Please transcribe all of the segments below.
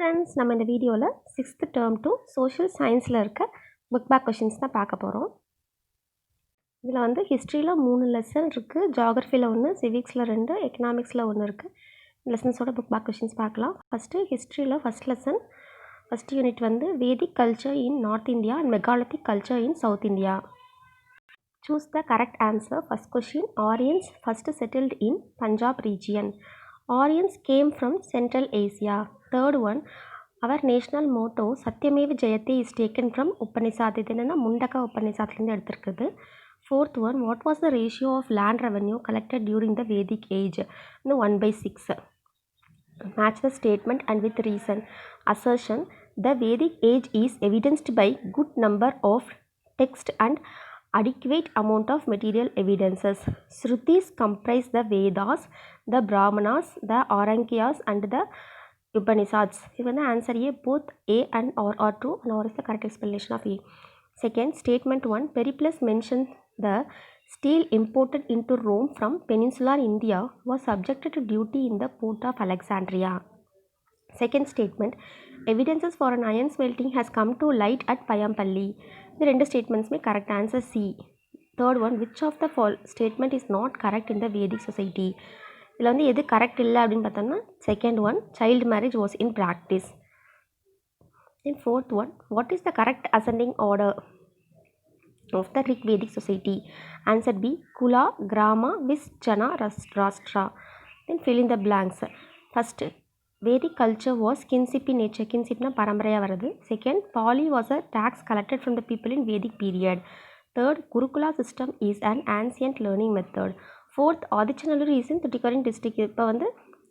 Friends, நம்ம இந்த வீடியோவில் 6th term to social scienceல இருக்க புக் பேக் கொஷின்ஸ் தான் பார்க்க போகிறோம். இதில் வந்து ஹிஸ்ட்ரியில் 3 லெசன் இருக்குது, ஜாகிரஃபியில் 1, சிவிக்ஸில் 2, எக்கனாமிக்ஸில் 1 இருக்குது. லெசன்ஸோட புக் பேக் கொஷின்ஸ் பார்க்கலாம். ஃபஸ்ட்டு ஹிஸ்ட்ரியில் ஃபஸ்ட் லெசன் ஃபஸ்ட் யூனிட் வந்து Vedic culture in north India and megalithic culture in south India. Choose the correct answer. First question, Aryans first settled in Punjab region. Aryans came from Central Asia. Third one, our national motto Satyameva Jayate is taken from Upanishad. இது என்னன்னா முண்டக்க உபநிஷாத்லேருந்து எடுத்திருக்குது. Fourth one, what was the ratio of land revenue collected during the Vedic age? 1/6. Match the statement and with reason. Assertion, the Vedic age is evidenced by good number of text and adequate amount of material evidences. Shrutis comprise the Vedas, the Brahmanas, the Arankyas and the Upanishads. Even the answer A, both A and or are true, and or is the correct explanation of A. Second, statement 1, Periplus mentioned the steel imported into Rome from peninsular India was subjected to duty in the port of Alexandria. Second statement, evidences for an iron smelting has come to light at Payampalli. The ரெண்டு ஸ்டேட்மெண்ட்ஸுமே correct. Answer C. Third one, which of the statement is not correct in the Vedic society. இதில் வந்து எது கரெக்ட் இல்லை அப்படின்னு பார்த்தோம்னா second one, child marriage was in practice. Then fourth one, what is the correct ascending order of the Rig Vedic society. Answer B, kula, grama, vis, jana, rashtra. Then fill in the blanks. First, Vedic culture was kinship in nature. Kinshipனா பரம்பரையாக வருது. Second, Pali was a tax collected from the people in Vedic period. Third, Gurukula system is an ancient learning method. Fourth, Adichanallur is in Thoothukudi district. இப்போ வந்து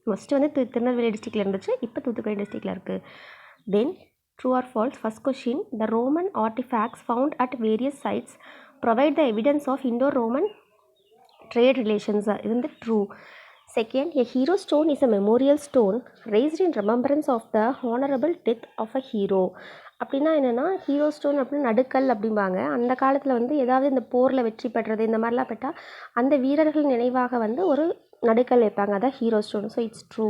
first வந்து திருநெல்வேலி டிஸ்ட்ரிக்டில் இருந்துச்சு, இப்போ தூத்துக்குடி டிஸ்ட்ரிக்டில் இருக்குது. Then true or false. First question, the Roman artefacts found at various sites provide the evidence of Indo Roman trade relations. இது வந்து true. Second, a hero stone is a memorial stone raised in remembrance of the honorable death of a hero. அப்படின்னா என்னென்னா, hero stone அப்படின்னு நடுக்கல் அப்படிம்பாங்க. அந்த காலத்தில் வந்து ஏதாவது இந்த போரில் வெற்றி பெற்றது இந்த மாதிரிலாம் பெற்றால் அந்த வீரர்கள் நினைவாக வந்து ஒரு நடுக்கல் வைப்பாங்க, அதான் hero stone. So it's true.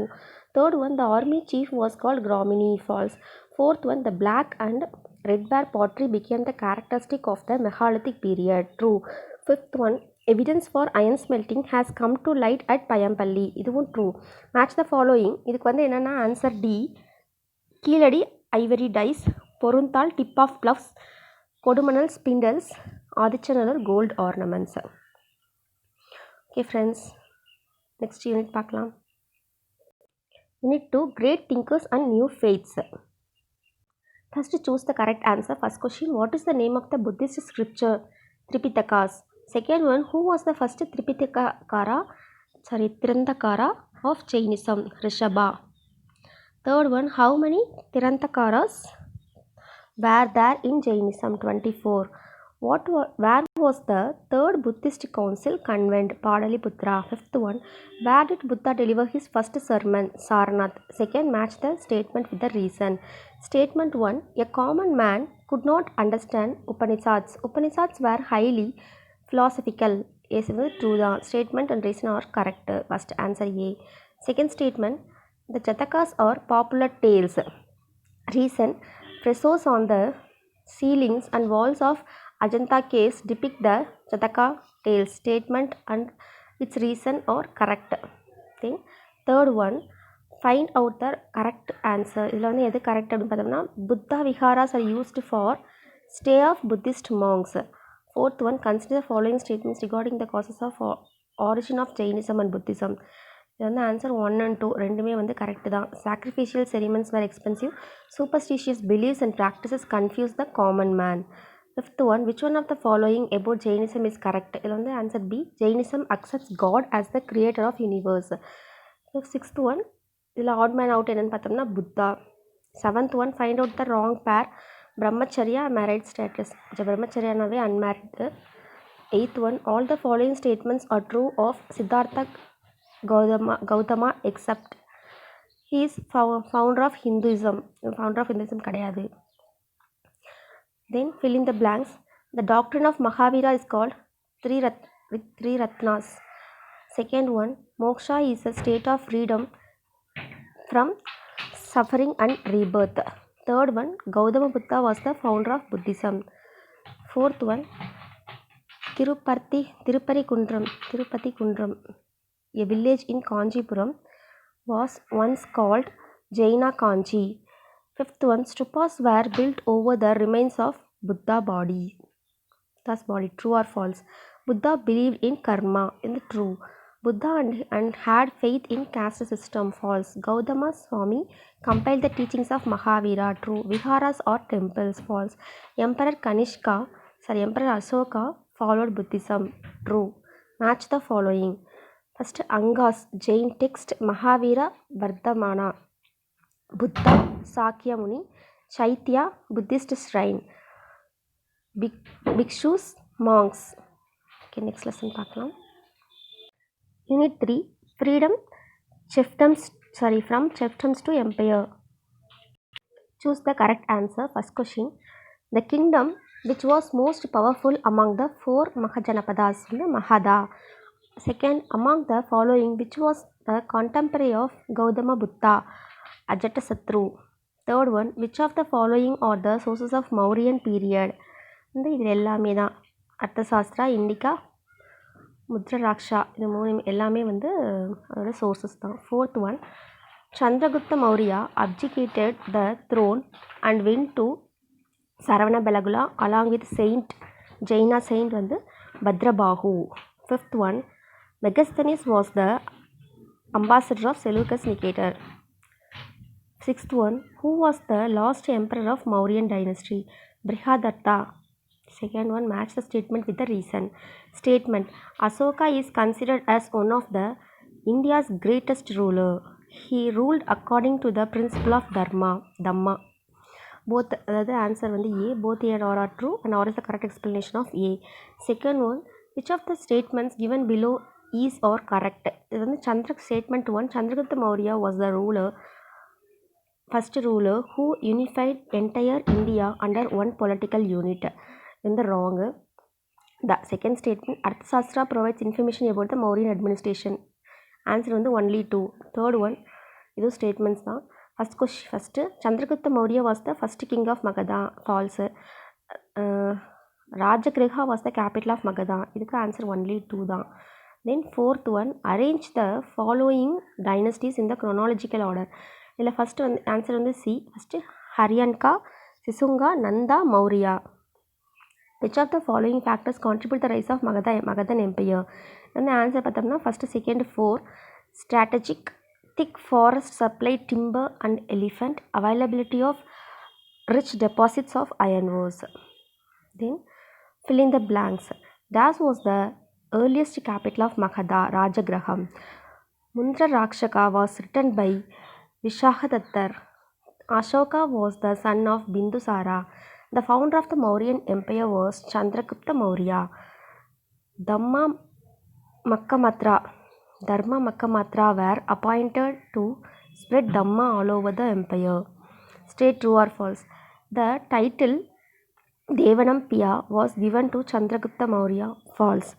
Third one, the army chief was called gramani. False. Fourth one, the black and red ware pottery became the characteristic of the megalithic period. True. Fifth one, evidence for iron smelting has come to light at Payampalli. இதுவும் true. Match the following. இதுக்கு வந்து என்னென்னா answer D, Keeladi ivory dice, Porunthal tip of ploughs, Kodumanal spindles, Adichanallur gold ornaments. Okay friends, next unit பார்க்கலாம். Unit 2, great thinkers and new faiths. First choose the correct answer. First question, what is the name of the Buddhist scripture? Tripitakas. Second one, who was the first Tripitaka of Jainism? Rishabha. Third one, how many Tirantakaras were there in Jainism? 24. Where was the third Buddhist council convent? Padaliputra. Fifth one, where did Buddha deliver his first sermon? Sarnath. Second, match the statement with the reason. Statement 1, a common man could not understand Upanishads. Upanishads were highly philosophical. Yes, true. The statement and reason are correct. First answer A. Second statement, the Jatakas are popular tales. Reason, frescoes on the ceilings and walls of Ajanta caves depict the Jataka tales. Statement and its reason are correct. Then third one, find out the correct answer. இதில் வந்து எது correct அப்படின்னு பார்த்தோம்னா, Buddha விஹாராஸ் are used for stay of Buddhist monks. Fourth one, consider the following statements regarding the causes of origin of Jainism and Buddhism. இது வந்து answer 1 and 2 ரெண்டுமே வந்து correct தான். Sacrificial ceremonies were expensive, superstitious beliefs and practices confuse the common man. Fifth one, which one of the following about Jainism is correct? இதில் வந்து answer B, Jainism accepts God as the creator of universe. Sixth one, இதில் odd man out என்னென்னு பார்த்தோம்னா Buddha. Seventh one, find out the wrong pair. Brahmacharya married status. பிரம்மச்சரியானாவே unmarried. Eighth one, all the following statements are true of Siddhartha Gautama except he is founder of Hinduism. Founder of Hinduism கிடையாது. Then fill in the blanks. The doctrine of Mahavira is called three ratnas. Second one, moksha is a state of freedom from suffering and rebirth. Third one, Gautama Buddha was the founder of Buddhism. Fourth one, Tirupati Kundram, a village in Kanchipuram, was once called Jaina Kanchi. Fifth one, stupas were built over the remains of Buddha body. Thus body, true or false? Buddha believed in karma, in the true. Buddha and had faith in caste system, false. Gautama Swami compiled the teachings of Mahavira, true. Viharas or temples, false. Emperor Asoka followed Buddhism, true. Match the following. First, Angas, Jain text, Mahavira Vardhamana, Buddha Sakyamuni, Chaitya, Buddhist shrine, Bhikshus, monks. Okay, next lesson பார்க்கலாம். Unit 3, freedom from chiefdoms to empire. Choose the correct answer. First question, the kingdom which was most powerful among the 4 Mahajanapadas, Mahada. Second, among the following, which was the contemporary of Gautama Buddha, Ajatasattu. Third one, which of the following are the sources of Mauryan period? இது எல்லாமே தான். அர்த்தசாஸ்திரா, இண்டிகா, முத்ரராக்ஷா, இது 3 எல்லாமே வந்து அதோட sources தான். Fourth one, Chandragupta Maurya abdicated the throne and went to Saravana-Belagula along with Jaina saint வந்து Bhadrabahu. Fifth one, Megasthenes was the ambassador of Seleucus Nicator. Sixth one, who was the last emperor of Mauryan dynasty? Brihadatta. Second one, match the statement with the reason. Statement, Asoka is considered as one of the India's greatest ruler. He ruled according to the principle of Dhamma. Both, the answer வந்து A, both A and R are true and R is the correct explanation of A. Second one, which of the statements given below is or correct? இது வந்து statement 1, Chandragupta Maurya was the first ruler who unified entire India under one political unit. In the wrong. The second statement, Arthashastra provides information about the Mauryan administration. Answer வந்து only 2. Third one, இது statements தான். First, Chandragupta Maurya was the first king of Magadha, false. Rajagriha was the capital of Magadha. இதுக்கு answer only 2 தான். Then fourth one, arrange the following dynasties in the chronological order. இதில் first வந்து answer வந்து C. First, Haryanka, Sisunga, Nanda, Maurya. Which of the following factors contribute the rise of Magadhan Empire? And the answer பார்த்தோம்னா first, second, 4. Strategic, thick forest supplied timber and elephant, availability of rich deposits of iron ores. Then fill in the blanks. Das was the earliest capital of Magadha, Rajagraham. Mundra Rakshaka was written by Vishakhadatta. Ashoka was the son of Bindusara. The founder of the Mauryan Empire was Chandragupta Maurya. Dharma Makkamatra were appointed to spread Dhamma all over the empire. State true or false. The title Devanampiya was given to Chandragupta Maurya. False.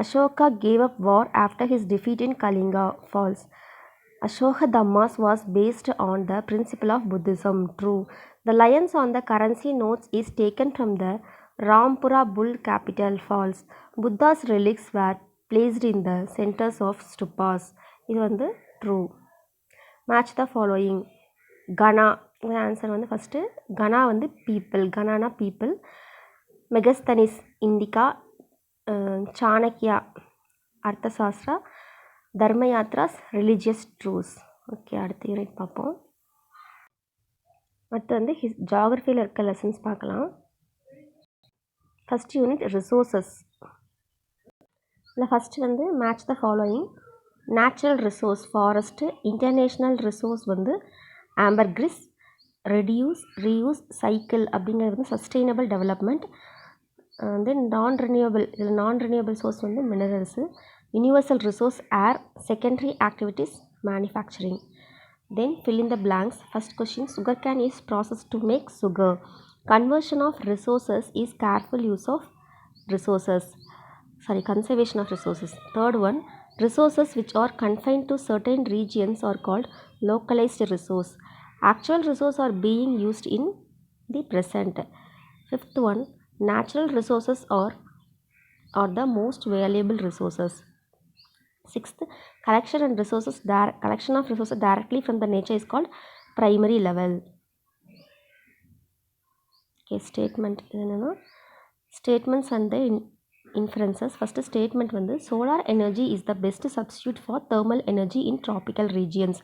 Ashoka gave up war after his defeat in Kalinga. False. Ashoka Dhammas was based on the principle of Buddhism. True. The lions on the currency notes is taken from the Rampura bull capital. False. Buddha's relics were placed in the centers of stupas. இது வந்து true. Match the following. Gana. The answer வந்து first, Gana வந்து people. Ganana people. Megasthenes, Indica. Chanakya, Arthashastra. Dharmayatras, religious truths. Okay, அடுத்த unit பார்ப்போம். அடுத்து வந்து ஜியாகிரஃபியில் இருக்க lessons பார்க்கலாம். First unit resources. இல்லை ஃபஸ்ட்டு வந்து match the following. Natural resource forest, international resource வந்து ஆம்பர்கிரிஸ், ரெடியூஸ், ரீயூஸ், சைக்கிள் அப்படிங்கிறது வந்து சஸ்டெயினபிள் டெவலப்மெண்ட். தென் நான் ரினியூவபிள் சோர்ஸ் வந்து minerals. Universal resource air, secondary activities manufacturing. Then fill in the blanks. First question, sugarcane is processed to make sugar. Conversion of resources is careful use of conservation of resources. Third one, resources which are confined to certain regions are called localized resource. Actual resources are being used in the present. Fifth one, natural resources are the most valuable resources. Sixth, collection of resources directly from the nature is called primary level. Okay, statement என்னன்னா statements and the inferences. First statement வந்து solar energy is the best substitute for thermal energy in tropical regions.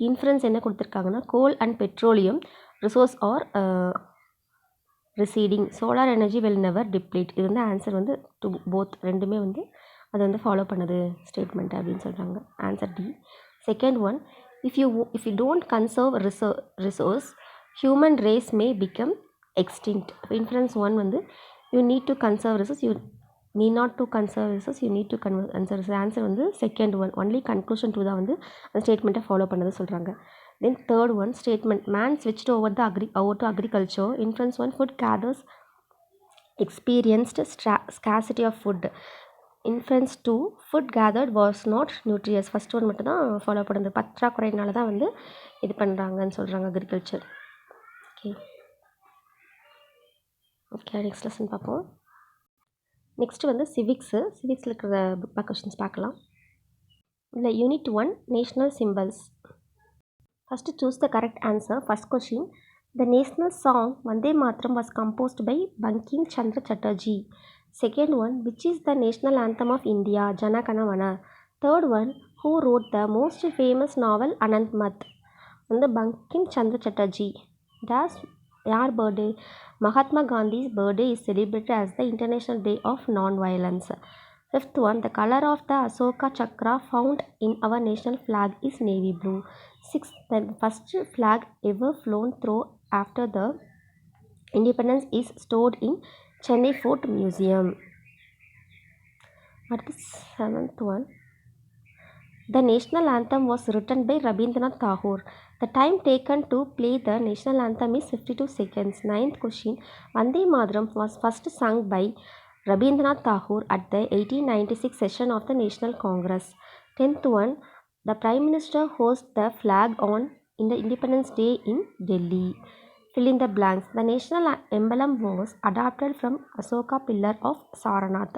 Inference என்ன கொடுத்துருக்காங்கன்னா coal and petroleum resource are receding. Solar energy will never deplete. இது வந்து answer வந்து to both ரெண்டுமே வந்து அதை வந்து ஃபாலோ பண்ணுது ஸ்டேட்மெண்ட் அப்படின்னு சொல்கிறாங்க. Answer D. Second one, if you don't conserve resource human race may become extinct. Inference one வந்து you need to conserve resource, you need not to conserve resource, you need to conserve. Answer வந்து second one. Only conclusion two தான் வந்து அந்த ஸ்டேட்மெண்ட்டை follow பண்ணது சொல்கிறாங்க. Then third one, statement man switched over to agriculture. Inference one, food gatherers experienced scarcity of food. Inference two, food gathered was not nutritious. First one மட்டும் தான் follow பண்ணுது. பற்றாக்குறையினால தான் வந்து இது பண்ணுறாங்கன்னு சொல்கிறாங்க அக்ரிகல்ச்சர். ஓகே நெக்ஸ்ட் லெசன் பார்ப்போம். Next வந்து சிவிக்ஸில் இருக்கிற புக் பேக் கொஷின்ஸ் பார்க்கலாம். இல்லை unit 1 national symbols. First choose the correct answer. First question, the national song Vande Mataram was composed by Bankim Chandra Chatterjee. Second one, which is the national anthem of India? Jana Gana Mana. Third one, who wrote the most famous novel Anant Mat? The Bankim Chandra Chatterjee. That's your birthday. Mahatma Gandhi's birthday is celebrated as the International Day of Non-Violence. Fifth one, the color of the Ashoka Chakra found in our national flag is navy blue. Sixth, the first flag ever flown through after the independence is stored in Chennai Fort Museum. At the seventh one, the national anthem was written by Rabindranath Tagore. The time taken to play the national anthem is 52 seconds. Ninth question, Vande Mataram was first sung by Rabindranath Tagore at the 1896 session of the National Congress. 10th one, the Prime Minister hoists the flag on in the Independence Day in Delhi. Fill in the blanks. The national emblem was adopted from Ashoka Pillar of Saranath.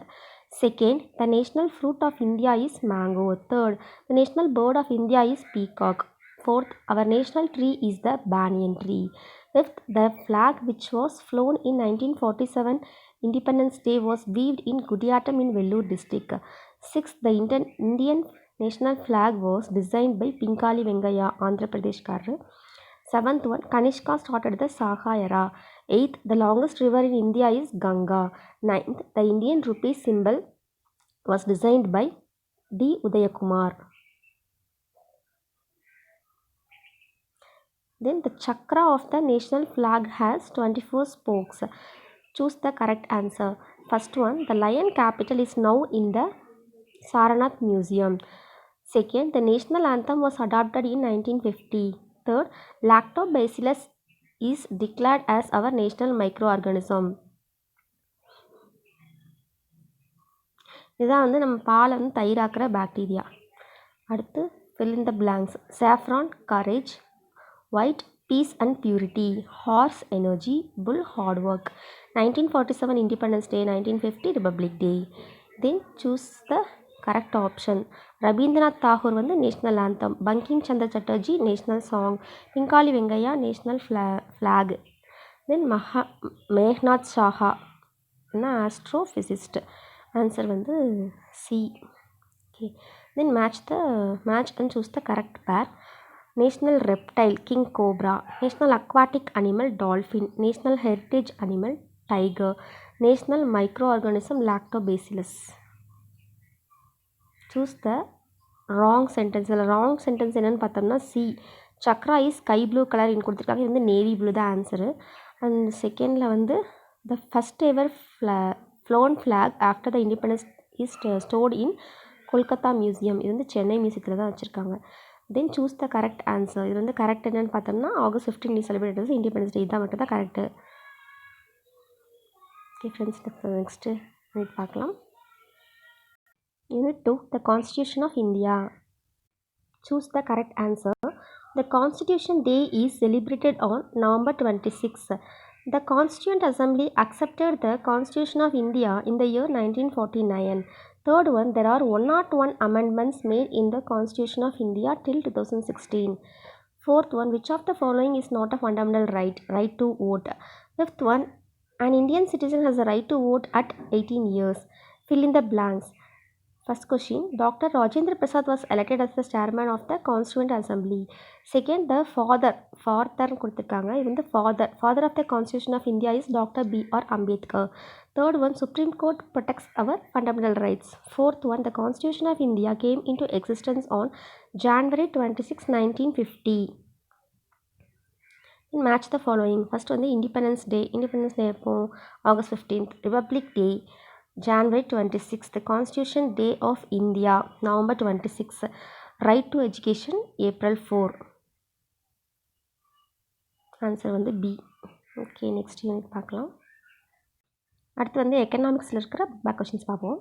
Second, the national fruit of India is mango. Third, the national bird of India is peacock. Fourth, our national tree is the banyan tree. Fifth, the flag which was flown in 1947 Independence Day was weaved in Gudiyattam in Vellore district. Sixth, the Indian national flag was designed by Pinkali Vengaya, Andhra Pradesh karru. Seventh one, Kanishka started the Saga era. Eighth, the longest river in India is Ganga. Ninth, the Indian rupee symbol was designed by D. Udayakumar. Then the chakra of the national flag has 24 spokes. Choose the correct answer. First one, the lion capital is now in the Saranath Museum. Second, the national anthem was adopted in 1950. Third, Lactobacillus is declared as our national microorganism. இதுதான் வந்து நம்ம பாலை வந்து தயிராக்கிற bacteria. அடுத்து fill in the blanks. Saffron, courage. White, peace and purity. Horse, energy. Bull, hard work. 1947 Independence Day, 1950 Republic Day. Then choose the correct option. Rabindranath Tagore வந்து national anthem, Bankim Chandra Chatterjee national song, Pingali Venkayya national flag. Then Meghnad Saha astrophysicist. Answer வந்து C. Okay, then match and choose the correct pair. National reptile king cobra, national aquatic animal dolphin, national heritage animal tiger, national micro organism lactobacillus. Choose the wrong sentence. இதில் wrong sentence என்னென்னு பார்த்தோம்னா C, chakra is sky blue colour கொடுத்துருக்காங்க, இது வந்து navy blue தான் answer. And செகண்டில் வந்து the first ever flown flag after the independence is stored in Kolkata museum, இது வந்து சென்னை மியூசியத்தில் தான் வச்சுருக்காங்க. Then choose the correct answer. இது வந்து கரெக்ட் என்னென்னு பார்த்தோம்னா August 15 செலிப்ரேட் இண்டிபெண்டன்ஸ் டே, தான் மட்டும் தான் correct. Okay friends, next unit பார்க்கலாம். Unit 2, the Constitution of India. Choose the correct answer. The Constitution Day is celebrated on November 26. The Constituent Assembly accepted the Constitution of India in the year 1949. Third one, there are 101 amendments made in the Constitution of India till 2016. Fourth one, which of the following is not a fundamental right? Right to vote. Fifth one, an Indian citizen has a right to vote at 18 years. Fill in the blanks. First question, Dr. Rajendra Prasad was elected as the chairman of the Constituent Assembly. Second, the father கொடுத்துருக்காங்க. இது வந்து father of the Constitution of India is Dr. B.R. Ambedkar. Third one, Supreme Court protects our fundamental rights. Fourth one, the Constitution of India came into existence on January 26, 1950. Match the following. First one, the Independence Day எப்போ August 15th. Republic Day January 26th. Constitution Day of India November 26th. Right to Education April 4. Answer வந்து B. Okay, next unit பார்க்கலாம். அடுத்து வந்து எக்கனாமிக்ஸில் இருக்கிற back questions பார்ப்போம்.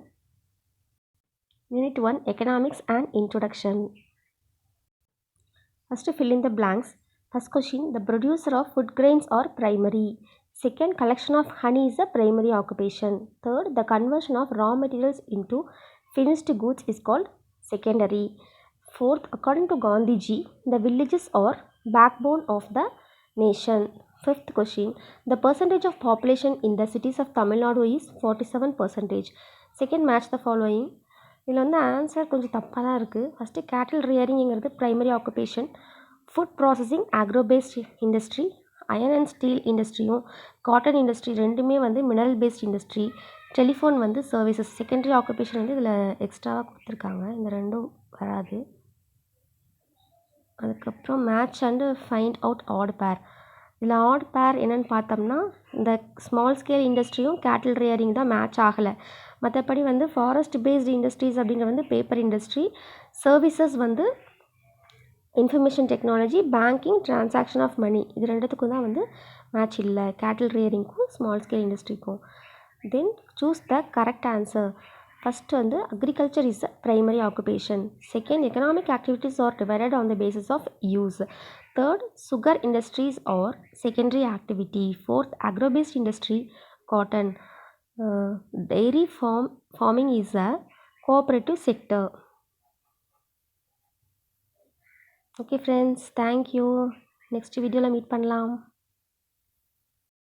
Unit 1 economics and introduction. First fill in the blanks. First question, the producer of food grains are primary. Second, collection of honey is a primary occupation. Third, the conversion of raw materials into finished goods is called secondary. Fourth, according to Gandhiji, the villages are backbone of the nation. Fifth question, the percentage of population in the cities of Tamil Nadu is 47%. Second, match the following. இதில் வந்து answer கொஞ்சம் தப்பாக தான் இருக்குது. First cattle ரியரிங்கிறது primary occupation. Food processing agro based industry. Iron and steel இண்டஸ்ட்ரியும் cotton industry ரெண்டுமே வந்து மினரல் பேஸ்ட் இண்டஸ்ட்ரி. டெலிஃபோன் வந்து சர்வீசஸ். செகண்டரி ஆக்குபேஷன் வந்து இதில் எக்ஸ்ட்ராவாக கொடுத்துருக்காங்க, இந்த ரெண்டும் வராது. அதுக்கப்புறம் match and find out odd pair. இதில் ஆட் பேர் என்னென்னு பார்த்தோம்னா இந்த ஸ்மால் ஸ்கேல் இண்டஸ்ட்ரியும் கேட்டில் ரியரிங் தான் மேட்ச் ஆகலை. மற்றபடி வந்து ஃபாரஸ்ட் பேஸ்டு இண்டஸ்ட்ரீஸ் அப்படிங்கிற வந்து பேப்பர் இண்டஸ்ட்ரி. சர்வீசஸ் வந்து information technology, banking, transaction of money. இது ரெண்டுத்துக்கும் தான் வந்து மேட்ச் இல்லை, கேட்டில் ரியரிங்க்கும் ஸ்மால் ஸ்கேல் இண்டஸ்ட்ரிக்கும். Then choose the correct answer. First வந்து agriculture is a primary occupation. Second, economic activities are divided on the basis of use. Third, sugar industries are secondary activity. Fourth, agro based industry, cotton. Dairy farming is a cooperative sector. Okay friends, thank you. Next video la meet பண்ணலாம்.